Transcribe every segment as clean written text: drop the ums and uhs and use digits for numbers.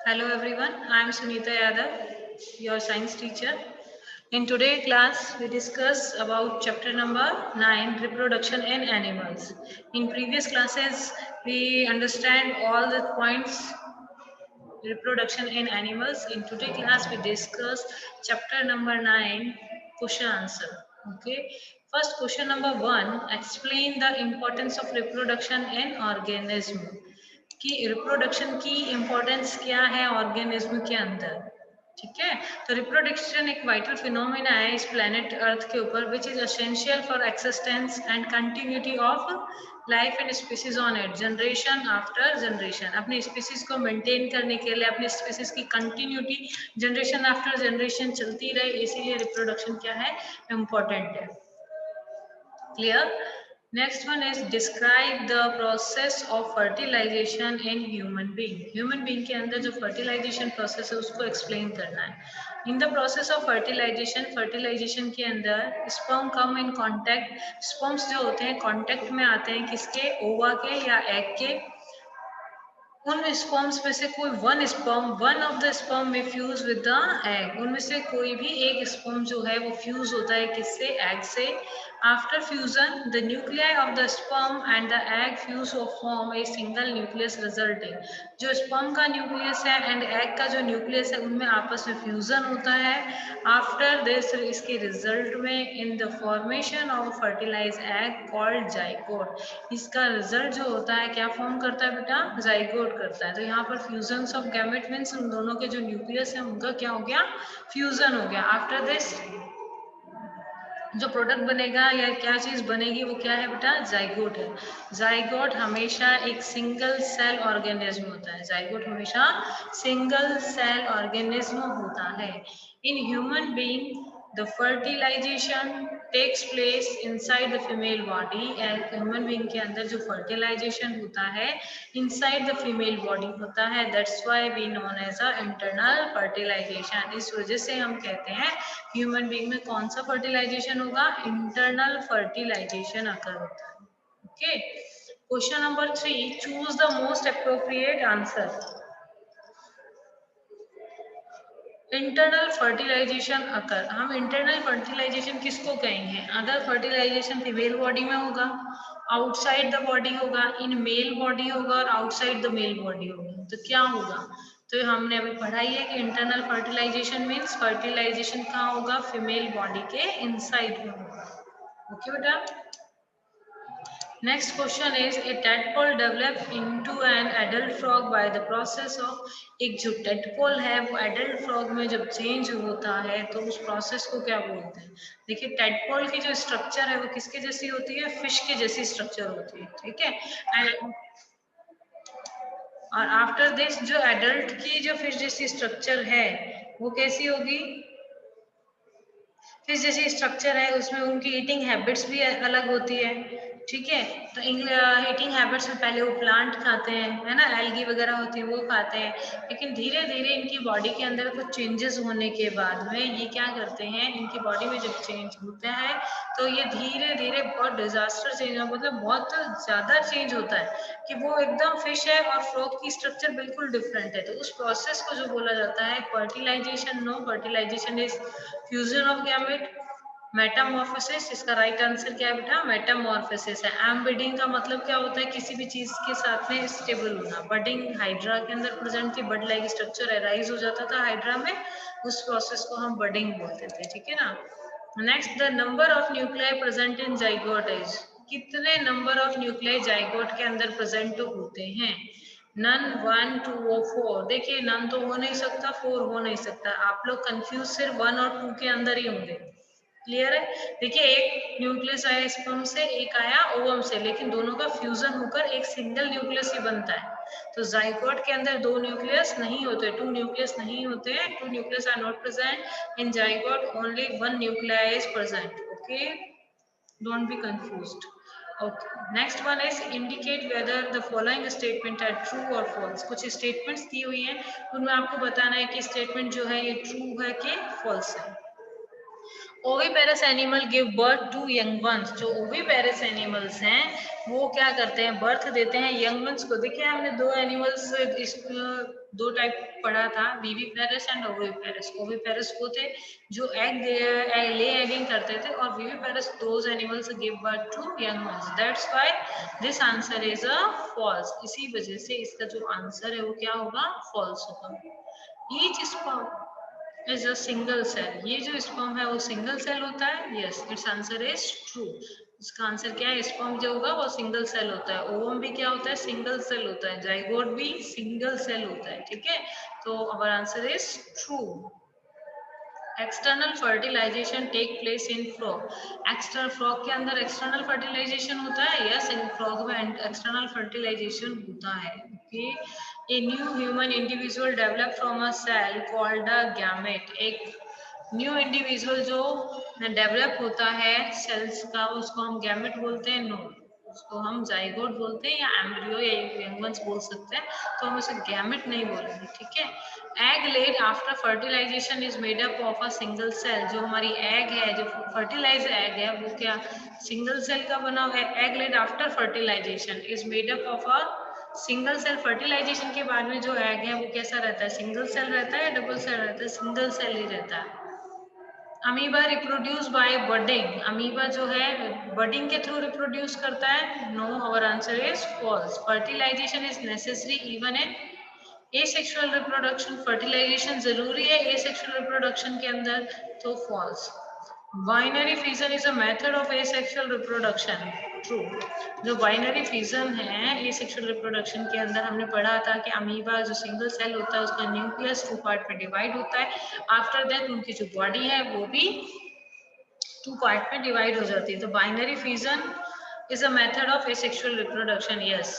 Hello everyone, I am Sunita Yadav, your science teacher. In today's class, we discuss about chapter number 9, reproduction in animals. In previous classes, we understand all the points reproduction in animals. In today's class, we discuss chapter number 9, question answer. Okay. First question number 1, explain the importance of reproduction in organism. कि reproduction की importance क्या है organism के अंदर। ठीक है, तो reproduction एक वाइटल फिनोमेना है इस प्लेनेट अर्थ के ऊपर which is essential for existence and continuity of life and species on it, generation after generation. अपनी स्पीसीज को मेंटेन करने के लिए अपनी स्पीसीज की कंटिन्यूटी जनरेशन आफ्टर जनरेशन चलती रहे, इसीलिए रिप्रोडक्शन क्या है, इम्पोर्टेंट है। Clear? Next one is describe the process of fertilization in human being. Human being के अंदर जो fertilization process है उसको explain करना है. In the process of fertilization, fertilization के अंदर sperm come in contact. Sperms जो होते हैं contact में आते हैं किसके, ओवा के या egg के। उन स्पर्म्स में से कोई वन ऑफ द स्पर्म में फ्यूज विद द एग, उनमें से कोई भी एक स्पर्म जो है वो फ्यूज होता है किससे, एग से। After fusion the nuclei of the sperm and the egg fuse और form a single nucleus resulting. जो स्पर्म का न्यूक्लियस है एंड एग का जो न्यूक्लियस है उनमें आपस में फ्यूजन होता है। आफ्टर दिस इसके रिजल्ट में in the formation of fertilize egg called zygote. इसका रिजल्ट जो होता है क्या फॉर्म करता है बेटा, जाइगोट करता है। तो यहाँ पर फ्यूजन ऑफ गैमेट मीन्स उन दोनों के जो न्यूक्लियस है उनका क्या हो गया, फ्यूजन हो गया। आफ्टर दिस जो प्रोडक्ट बनेगा या क्या चीज बनेगी वो क्या है बेटा, जाइगोट है। जाइगोट हमेशा एक सिंगल सेल ऑर्गेनिज्म होता है, जाइगोट हमेशा सिंगल सेल ऑर्गेनिज्म होता है। In human being the fertilization takes place inside the female body. Human being के अंदर जो फर्टिलाइजेशन होता है इनसाइड द फीमेल बॉडी होता है, that's why we known as a internal fertilization. इस वजह से हम कहते हैं ह्यूमन बीइंग में कौन सा फर्टिलाइजेशन होगा, इंटरनल फर्टिलाइजेशन अकर होता है। Okay, question number 3, choose the most appropriate answer. Internal fertilisation occur, हम इंटरनल फर्टिलाइजेशन किसको कहेंगे, अगर फर्टिलाइजेशन फीमेल बॉडी में होगा, आउटसाइड द बॉडी होगा, इन मेल बॉडी होगा और आउटसाइड द मेल बॉडी होगा, तो क्या होगा। तो हमने अभी पढ़ाई है कि इंटरनल फर्टिलाइजेशन मीन्स फर्टिलाइजेशन कहाँ होगा, फीमेल बॉडी के इनसाइड में होगा। ओके बेटा। Next question is a tadpole develop into an adult frog by the process of, एक जो tadpole है वो adult frog में जब change होता है तो उस process को क्या बोलते हैं। देखिए tadpole की जो structure है वो किसके जैसी होती है, fish के जैसी structure होती है, ठीक है। And और आफ्टर दिस जो adult की जो fish जैसी structure है वो कैसी होगी, फिर जैसे स्ट्रक्चर है उसमें उनकी ईटिंग हैबिट्स भी अलग होती है, ठीक है। तो ईटिंग हैबिट्स में पहले वो प्लांट खाते हैं, है ना, एल्गी वगैरह होती है वो खाते हैं, लेकिन धीरे धीरे इनकी बॉडी के अंदर कुछ चेंजेस होने के बाद में ये क्या करते हैं, इनकी बॉडी में जब चेंज होता है तो ये धीरे धीरे बहुत डिजास्टर चेंज हो, मतलब बहुत ज्यादा चेंज होता है कि वो एकदम फिश है और फ्रॉग की स्ट्रक्चर बिल्कुल डिफरेंट है। तो उस प्रोसेस को जो बोला जाता है fertilization. No, fertilization is fusion of gamete. Metamorphosis, इसका राइट आंसर क्या है बेटा, मेटामॉर्फोसिस है। एम्बिडिंग का मतलब क्या होता है, किसी भी चीज के साथ में स्टेबल होना। बडिंग हाइड्रा के अंदर प्रेजेंट थी, बड लाइक स्ट्रक्चर एराइज हो जाता था हाइड्रा में, उस प्रोसेस को हम बडिंग बोलते थे, ठीक है ना। Next, the number of nuclei present in zygote is, कितने नंबर ऑफ न्यूक्लियाई जाइगोट के अंदर प्रेजेंट होते हैं। नन, 1, 2 और 4। देखिए नन तो हो नहीं सकता, 4 हो नहीं सकता, आप लोग कंफ्यूज सिर्फ 1 और 2 के अंदर ही होंगे। क्लियर है। देखिए एक न्यूक्लियस आया स्पर्म से, एक आया ओवम से, लेकिन दोनों का फ्यूजन होकर एक सिंगल न्यूक्लियस ही बनता है। तो जाइगोट के अंदर 2 न्यूक्लियस नहीं होते, 2 न्यूक्लियस नहीं होते हैं, 2 nucleus are not present in zygote, only 1 nucleus is present. Okay, don't be confused. Okay, next one is indicate whether the following statement are true or false। कुछ statements दी हुई हैं, उनमें आपको बताना है कि statement जो है ये true है कि false है। Oviparous animal give birth to young ones. जो ओविपेरस एनिमल्स हैं वो क्या करते हैं, बर्थ देते हैं यंग वंस को। देखिए हमने दो एनिमल्स इस दो टाइप पढ़ा था, विविपेरस एंड ओविपेरस। ओविपेरस वो थे जो एग ले एगिंग करते थे, और viviparous those animals give birth to young ones. That's why this answer is a false. इसी वजह से इसका जो आंसर है वो क्या होगा, फॉल्स होगा। Each sperm is a single cell. ये जो स्पर्म है वो सिंगल सेल होता है। Yes, it's answer is true. इसका आंसर क्या है, स्पर्म जो होगा वो सिंगल सेल होता है। ओवम भी क्या होता है, सिंगल सेल होता है। जाइगोट भी सिंगल सेल होता है। ठीक है, तो our answer is true. External fertilization take place in frog. External frog के अंदर एक्सटर्नल फर्टिलाइजेशन होता है। यस, इन फ्रॉग में एक्सटर्नल फर्टिलाइजेशन होता है। Okay, a new human individual develop from a cell called a gamete. एक new individual जो develop होता है सेल्स का, उसको हम गैमेट बोलते हैं। नो, उसको हम जाइगोट बोलते हैं, या एम्ब्रियो या यंग वंस बोल सकते हैं। तो हम उसे गैमेट नहीं बोलेंगे। ठीक है, egg laid after fertilization is made up of a single cell. जो हमारी एग है, जो फर्टिलाइज एग है, वो क्या सिंगल सेल का बना हुआ है। Egg laid after fertilization is made up of a single cell. Fertilization के बाद में जो एग है वो कैसा रहता है, सिंगल सेल रहता है या डबल सेल रहता है, सिंगल सेल ही रहता है। Amoeba reproduce by budding. Amoeba जो है बडिंग के थ्रू रिप्रोड्यूस करता है। No, our answer is false. Fertilization is necessary even in asexual reproduction. Fertilization जरूरी है एसेक्सुअल रिप्रोडक्शन के अंदर, तो false. Binary fission is a method of asexual reproduction. True. जो बाइनरी फिजन है एसेक्सुअल रिप्रोडक्शन के अंदर, हमने पढ़ा था कि अमीबा जो सिंगल सेल होता है उसका न्यूक्लियस टू पार्ट में डिवाइड होता है। आफ्टर दैट उनकी जो बॉडी है वो भी टू पार्ट में डिवाइड हो जाती है। तो binary fission is a method of asexual reproduction. Yes,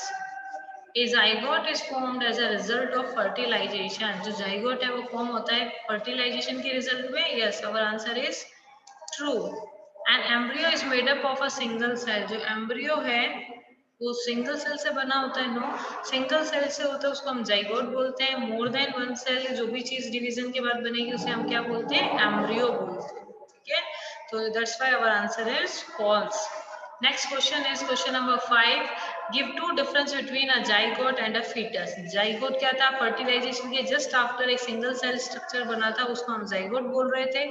a zygote is formed as a result of fertilization. जो जाइगोट है वो फॉर्म होता है फर्टिलाइजेशन के रिजल्ट में। Yes, our answer is true. An embryo is made up of a single cell. जो embryo है वो सिंगल सेल से बना होता है। नो, सिंगल सेल से होता है उसको हम जाइगोट बोलते हैं। मोर देन वन सेल जो भी चीज डिवीजन के बाद बनेगी उसे हम क्या बोलते हैं, एम्ब्रियो बोलते हैं। ठीक है, तो that's why our answer is false. Next question is question number 5. Give two difference between a zygote and a fetus. Zygote क्या था, फर्टिलाइजेशन के जस्ट आफ्टर एक सिंगल सेल स्ट्रक्चर बना था, उसको हम zygote बोल रहे थे।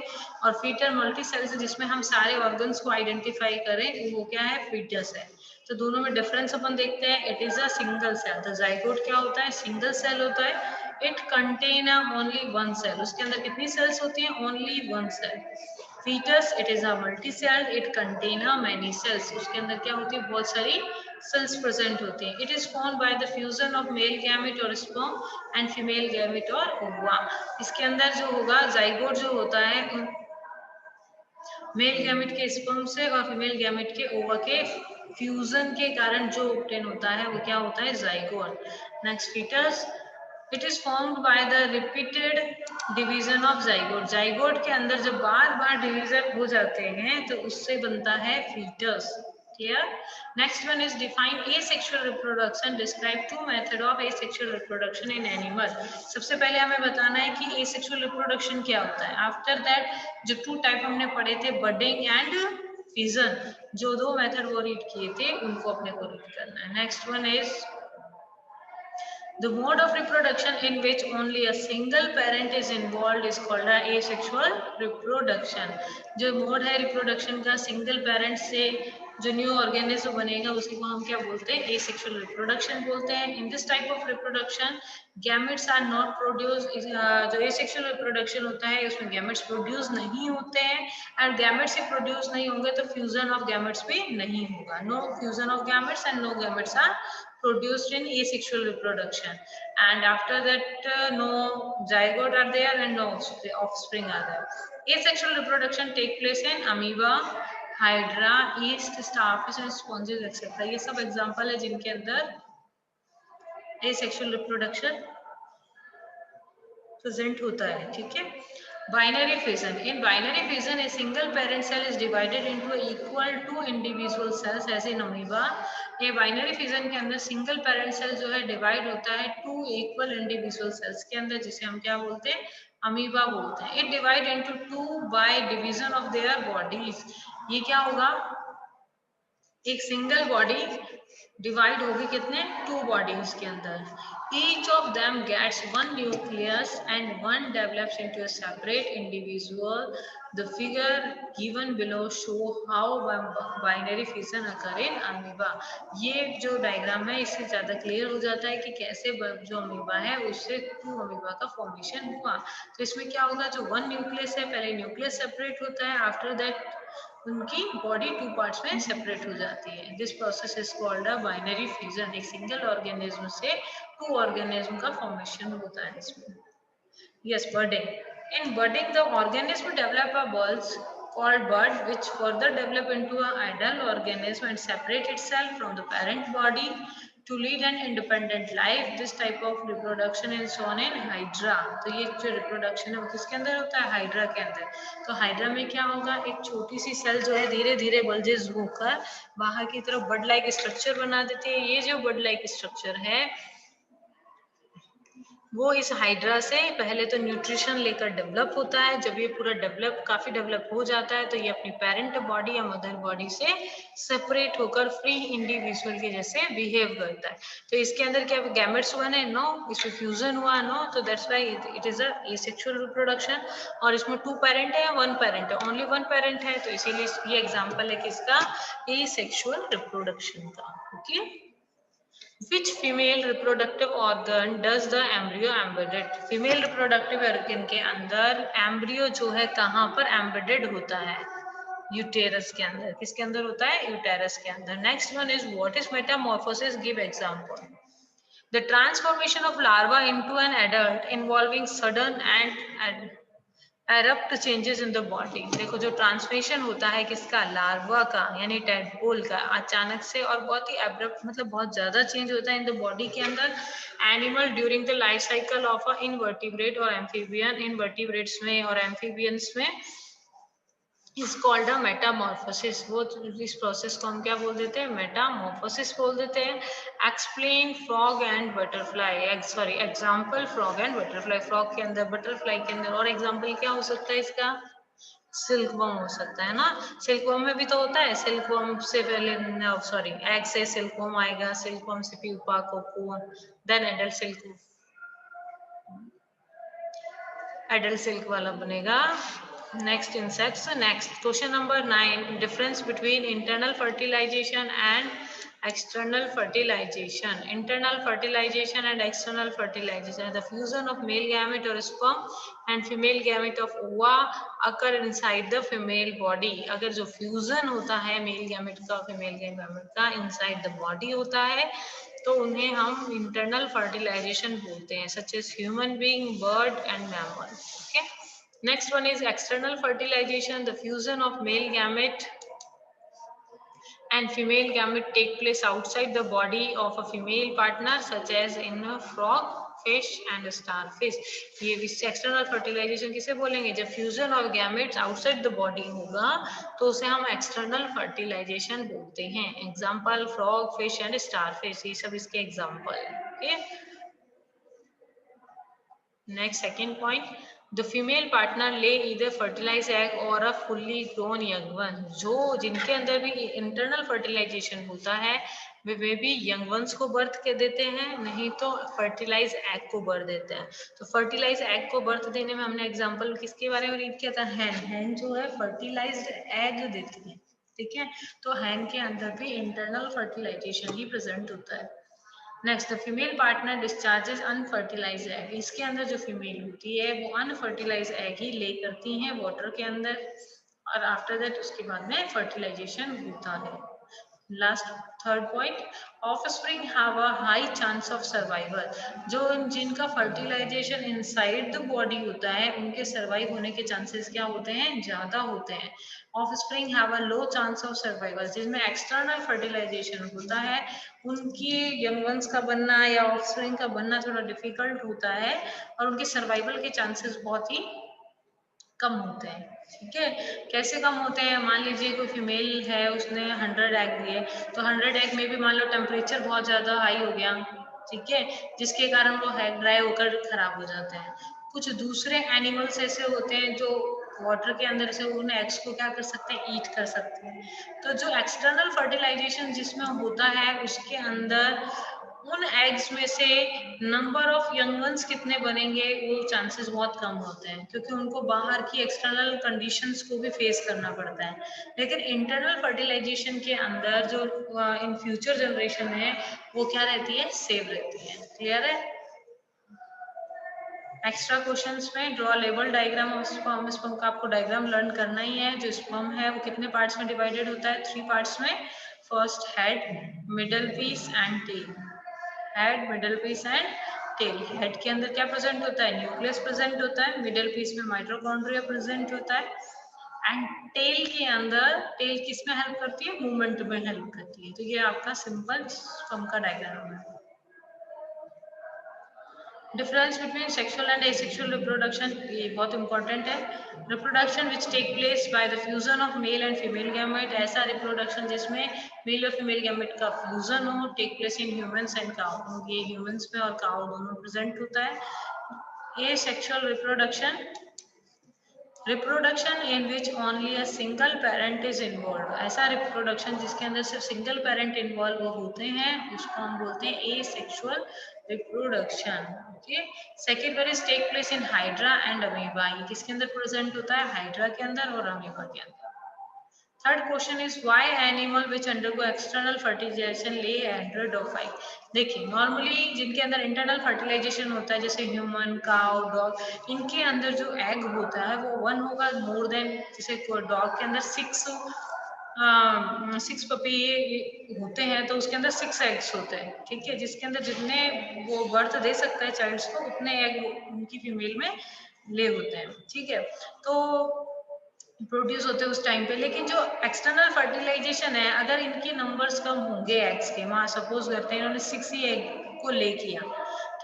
और फीटर मल्टी सेल से जिसमें हम सारे ऑर्गन्स को आइडेंटिफाई करें, वो क्या है, फीटस है। तो दोनों में डिफरेंस अपन देखते हैं। It is a single cell. तो zygote क्या होता है, सिंगल सेल होता है। It contain only one cell. उसके अंदर कितनी सेल्स होती हैं, only one cell. Foetus it is a multi cell, it contain many cells. उसके अंदर क्या होती है, बहुत सारी सेल्स प्रेजेंट होती हैं। It is formed by the fusion of male gamete और स्पर्म एंड फीमेल गैमेट और ओवा। इसके अंदर जो होगा जाइगोट जो होता है मेल गैमेट के स्पर्म से और फीमेल गैमेट के ओवा के फ्यूजन के कारण जो ऑब्टेन होता है वो क्या होता है, zygote. Next, foetus it is formed by the repeated division of zygote. Zygote के अंदर जब बार बार डिवीजन हो जाते हैं तो उससे बनता है foetus. Clear. Next one is define asexual reproduction. Describe two method of asexual reproduction in animal. सबसे पहले हमें बताना है कि एसेक्सुअल रिप्रोडक्शन क्या होता है। आफ्टर दैट जो टू टाइप हमने पढ़े थे, बडिंग एंड फिजन, जो दो मेथड वो रीड किए थे उनको अपने को रीड करना है। Next one is the mode of reproduction in which only a single parent is involved is called a asexual reproduction. जो मोड है रिप्रोडक्शन का, सिंगल पेरेंट से जो न्यू ऑर्गेनिज्म बनेगा उसी को हम क्या बोलते हैं, एसेक्सुअल रिप्रोडक्शन बोलते हैं। In this type of reproduction gametes are not produce. जो एसेक्सुअल रिप्रोडक्शन होता है उसमें गैमेट्स प्रोड्यूस नहीं होते हैं, एंड गैमेट्स ही प्रोड्यूस नहीं होंगे तो फ्यूजन ऑफ गैमेट्स भी नहीं होगा। No fusion of gametes and no gametes are produced in asexual reproduction, and after that no zygote are there and no offspring are there. Asexual reproduction take place in amoeba, hydra, yeast, starfish and sponges etc. ये सब example है जिनके अंदर asexual reproduction present होता है। ठीक है, Binary fission. In binary fission, a single parent cell is divided into equal two individual cells as in amoeba. ये binary fission के अंदर single parent cell जो है divide होता है two equal individual cells के अंदर, जिसे हम क्या बोलते हैं, अमीबा बोलते हैं. It divide into two by division of their bodies. ये क्या होगा, एक सिंगल बॉडी डिवाइड होगी कितने, टू बॉडीज के अंदर. Each of them gets one nucleus and one develops into a separate individual. The figure given below show how binary fission occur in amoeba. ये जो डायग्राम है इससे ज्यादा क्लियर हो जाता है कि कैसे जो अमीबा है उससे टू अमीबा का फॉर्मेशन हुआ. तो इसमें क्या होगा, जो वन न्यूक्लियस है, पहले न्यूक्लियस सेपरेट होता है, आफ्टर दैट उनकी बॉडी टू पार्ट्स में सेपरेट हो जाती है. This process is called a binary fusion. एक सिंगल ऑर्गेनिज्म से टू ऑर्गेनिज्म का फॉर्मेशन होता है इसमें. Yes, budding. In budding, the organism develop a bulb called bud, which further develop into an adult organism and separate itself from the parent body to lead an independent life. This type of reproduction is shown in Hydra. तो ये जो reproduction है वो किसके अंदर होता है, hydra के अंदर. तो हाइड्रा में क्या होगा, एक छोटी सी सेल जो है धीरे धीरे बल्जेस होकर बाहर की तरफ बड लाइक स्ट्रक्चर बना देती है. ये जो बड लाइक स्ट्रक्चर है वो इस हाइड्रा से पहले तो न्यूट्रिशन लेकर डेवलप होता है. जब ये पूरा काफी डेवलप हो जाता है तो ये अपनी पेरेंट बॉडी या मदर बॉडी से सेपरेट होकर फ्री इंडिविजुअल के जैसे बिहेव करता है. तो इसके अंदर क्या गैमेट्स हुआ है, नो, इसमें फ्यूजन हुआ, नो. तो that's why it is a asexual reproduction. और इसमें टू पेरेंट है या वन पेरेंट है, ओनली वन पेरेंट है. तो इसीलिए ये एग्जाम्पल है किसका, एसेक्सुअल रिप्रोडक्शन का. Okay. Which female reproductive organ does the embryo embedded? Female reproductive organ के अंदर embryo जो है कहाँ पर embedded होता है, यूटेरस के अंदर. किसके अंदर होता है, यूटेरस के अंदर. Next one is what is Metamorphosis, give example. The transformation of larva into an adult involving sudden and erupt changes in the body. देखो जो ट्रांसफॉर्मेशन होता है किसका, लार्वा का यानी टेडपोल का, अचानक से और बहुत ही एब्रप्ट मतलब बहुत ज्यादा चेंज होता है इन द बॉडी के अंदर. Animal during the life cycle of a invertebrate और एम्फीबियन. इनवर्टिब्रेट्स में और एम्फीबियंस में इज कॉल्ड अ मेटामॉर्फोसिस. वो इस प्रोसेस को हम क्या बोल देते हैं, मेटामॉर्फोसिस बोल देते हैं. Explain frog and butterfly, sorry example frog and butterfly. Frog के अंदर, बटरफ्लाई के अंदर. और एग्जांपल क्या हो सकता है इसका, सिल्कवर्म हो सकता है ना. सिल्कवर्म में भी तो होता है, सिल्कवर्म से पहले, सॉरी, एग से सिल्कवर्म आएगा, सिल्कवर्म से pupa, cocoon, then adult silk वाला बनेगा. Next insects. Next question number 9, difference between internal fertilization and external fertilization. Internal fertilization and external fertilization. The fusion of male gamete or sperm and female gamete of ova occur inside the female body. अगर जो fusion होता है male gamete का female gamete का inside the body होता है तो उन्हें हम internal fertilization बोलते हैं, such as human being, bird and mammal. Okay. Next one is external fertilization. The fusion of male gamete and female gamete take place outside the body of a female partner, such as in a frog, fish and starfish. ये external fertilisation किसे बोलेंगे, जब fusion of gametes outside the body होगा तो उसे हम external fertilisation बोलते हैं. Example frog, fish and starfish, ये सब इसके example. Okay. Next, second point, the female partner lay either fertilized egg or a fully grown young one. जो जिनके अंदर भी internal fertilization होता है वे भी young ones को birth के देते हैं, नहीं तो fertilized egg को birth देते हैं. तो fertilized egg को birth देने में हमने example किसके बारे में read किया था, hen जो है fertilized egg देती है. ठीक है, तो hen के अंदर भी internal fertilization ही present होता है. Next, the female partner discharges unfertilize egg. इसके अंदर जो फीमेल होती है वो अनफर्टिलाइज एग ही ले करती हैं वाटर के अंदर और आफ्टर दैट उसके बाद में फर्टिलाइजेशन होता है. Last third point, offspring have a high chance of survival. जो जिनका फर्टिलाइजेशन इनसाइड द बॉडी होता है उनके सर्वाइव होने के चांसेस क्या होते हैं, ज्यादा होते हैं. Offspring have a low chance of survival. जिसमें एक्सटर्नल फर्टिलाइजेशन होता है उनकी यंग वंस का बनना या ऑफस्प्रिंग का बनना थोड़ा डिफिकल्ट होता है और उनके सर्वाइवल के चांसेस बहुत ही कम होते हैं। ठीक है, कैसे कम होते हैं? मान लीजिए कोई फीमेल है, उसने 100 एग दिए, तो 100 एग में भी मान लो टेम्परेचर बहुत ज्यादा हाई हो गया, ठीक है, जिसके कारण वो एग ड्राई होकर खराब हो जाते हैं। कुछ दूसरे एनिमल्स ऐसे होते हैं जो वाटर के अंदर से उन एग्स को क्या कर सकते हैं, ईट कर सकते हैं। तो जो एक्सटर्नल फर्टिलाइजेशन जिसमें होता है, उसके अंदर उन एग्स में से नंबर ऑफ यंग वंस कितने बनेंगे वो चांसेस बहुत कम होते हैं, क्योंकि उनको बाहर की एक्सटर्नल कंडीशंस को भी फेस करना पड़ता है। लेकिन इंटरनल फर्टिलाइजेशन के अंदर जो इन फ्यूचर जनरेशन है वो क्या रहती है, सेव रहती है। क्लियर है? एक्स्ट्रा क्वेश्चंस में draw label diagram of sperm. Sperm का आपको डायग्राम लर्न करना ही है। जो स्पर्म है वो कितने पार्ट्स में डिवाइडेड होता है? 3 पार्ट्स में। First head, middle piece and tail. Head, middle piece and tail. Head के अंदर क्या प्रेजेंट होता है? न्यूक्लियस प्रेजेंट होता है। मिडल पीस में माइटोकॉन्ड्रिया प्रेजेंट होता है एंड टेल के अंदर, टेल किस में हेल्प करती है? मूवमेंट में हेल्प करती है। तो ये आपका सिंपल स्पर्म का डायग्राम है। Difference between sexual and asexual reproduction, ये बहुत इंपॉर्टेंट है। Reproduction which take place by the fusion of male and female gamete, ऐसा रिप्रोडक्शन जिसमें मेल और फीमेल गैमेट का फ्यूजन हो, take place in humans and cow, ये ह्यूमंस में और काउ दोनों प्रेजेंट होता है। Asexual reproduction, reproduction in which only a single parent is involve, ऐसा रिप्रोडक्शन जिसके अंदर सिर्फ सिंगल पेरेंट इन्वॉल्व होते हैं उसको हम बोलते हैं asexual reproduction. Okay, second one is take place in hydra and amoeba, ये किसके अंदर प्रेजेंट होता है? हाइड्रा के अंदर और अमीबा के अंदर। Third question is why animal which undergo external fertilization lay android of eye. देखिए, नॉर्मली जिनके अंदर इंटरनल फर्टिलाइजेशन होता है जैसे ह्यूमन, काउ, डॉग, इनके अंदर जो एग होता है वो वन होगा मोर देन, जैसे डॉग के अंदर सिक्स पपी होते हैं तो उसके अंदर 6 एग्स होते हैं। ठीक है, जिसके अंदर जितने वो बर्थ दे सकता है चाइल्ड्स को उतने एग उनकी फीमेल में ले होते हैं। ठीक है, तो प्रोड्यूस होते हैं उस टाइम पे। लेकिन जो एक्सटर्नल फर्टिलाइजेशन है, अगर इनके नंबर्स कम होंगे एग्स के, वहां सपोज करते हैं इन्होंने 6 ही एग को ले किया,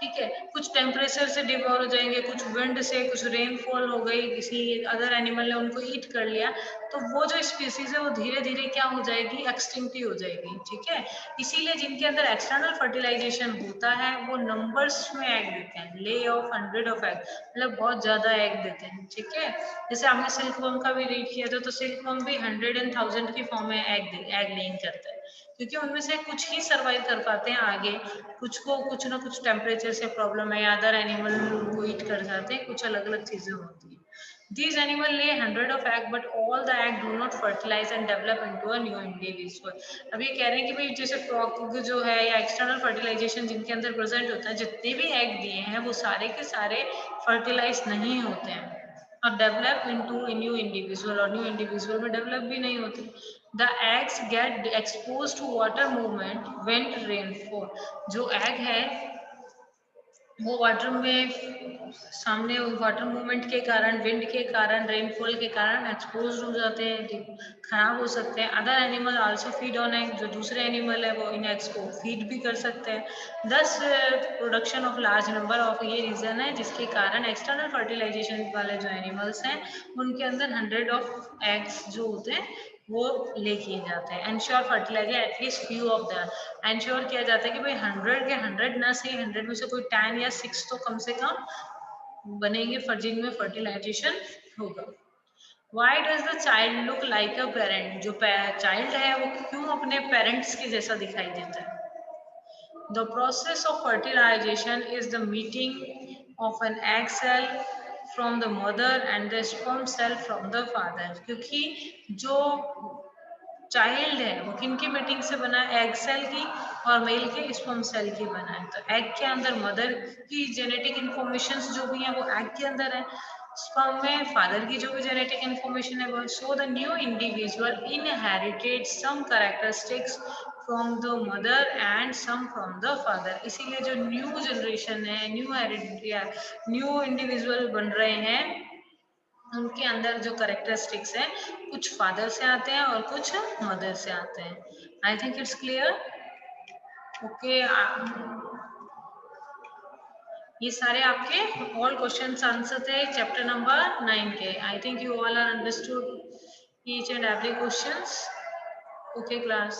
ठीक है, कुछ टेम्परेचर से डिवॉर हो जाएंगे, कुछ विंड से, कुछ रेनफॉल हो गई, किसी अदर एनिमल ने उनको ईट कर लिया, तो वो जो स्पीसीज है वो धीरे धीरे क्या हो जाएगी? एक्सटिंक्ट ही हो जाएगी। ठीक है, इसीलिए जिनके अंदर एक्सटर्नल फर्टिलाइजेशन होता है वो नंबर्स में एग देते हैं, ले ऑफ 100 ऑफ एग, मतलब बहुत ज्यादा एग देते हैं। ठीक है, जैसे आपने सिल्क वर्म का भी रीड किया था, तो सिल्क वर्म भी 100 एंड 1000 की फॉर्म में एग लेइंग करता है, क्योंकि उनमें से कुछ ही सर्वाइव कर पाते हैं आगे, कुछ को कुछ ना कुछ टेम्परेचर से प्रॉब्लम है या अदर एनिमल को ईट कर जाते हैं, कुछ अलग अलग चीजें होती हैं। These animal lay 100 of egg, but all the egg do not fertilize and develop into a new individual. अब ये कह रहे हैं कि भाई जैसे फ्रॉग जो है या एक्सटर्नल फर्टिलाइजेशन जिनके अंदर प्रेजेंट होता है, जितने भी एग दिए हैं वो सारे के सारे फर्टिलाइज नहीं होते हैं और डेवलप इनटू न्यू इंडिविजुअल, और न्यू इंडिविजुअल में डेवलप भी नहीं होते। The eggs get expose to water movement wind rainfall, जो एग है वो वाटर में सामने वाटर मूवमेंट के कारण, विंड के कारण, रेनफॉल के कारण एक्सपोज हो जाते हैं, खराब हो सकते हैं। Other animal also feed on egg, जो दूसरे एनिमल है वो इन एग्स को फीड भी कर सकते हैं। दस production of large number of, ये रीजन है जिसके कारण एक्सटर्नल फर्टिलाइजेशन वाले जो एनिमल्स हैं उनके अंदर 100 ऑफ एग्स जो होते हैं वो ले किए जाते हैं। Ensure fertilizer at least few of the, ensure किया जाता है कि भाई 100 के 100 ना सही, 100 में से कोई 10 या 6 तो कम से कम बनेंगे जिनमें फर्टिलाइजेशन होगा। Why does the child look like a parent, जो चाइल्ड है वो क्यों अपने पेरेंट्स के जैसा दिखाई देता है? The process of fertilization is the meeting of an egg cell from the mother and the sperm cell from the father, क्योंकि जो चाइल्ड है वो किन की मीटिंग से बना है? एग सेल की और मेल के स्पर्म सेल की बना है। तो एग के अंदर मदर की जेनेटिक इंफॉर्मेशन जो भी है वो एग के अंदर है, स्पर्म में फादर की जो भी जेनेटिक इंफॉर्मेशन है वो। So the new individual inherited some characteristics from the mother and some from the father, इसीलिए जो न्यू जनरेशन है, न्यू हेरिडिटी, न्यू इंडिविजुअल बन रहे हैं, उनके अंदर जो करेक्टरिस्टिक्स हैं कुछ फादर से आते हैं और कुछ मदर से आते हैं। I think it's clear. Okay, ये सारे आपके ऑल क्वेश्चन आंसर थे चैप्टर नंबर 9 के. I think you all are understood each and every questions. Okay class.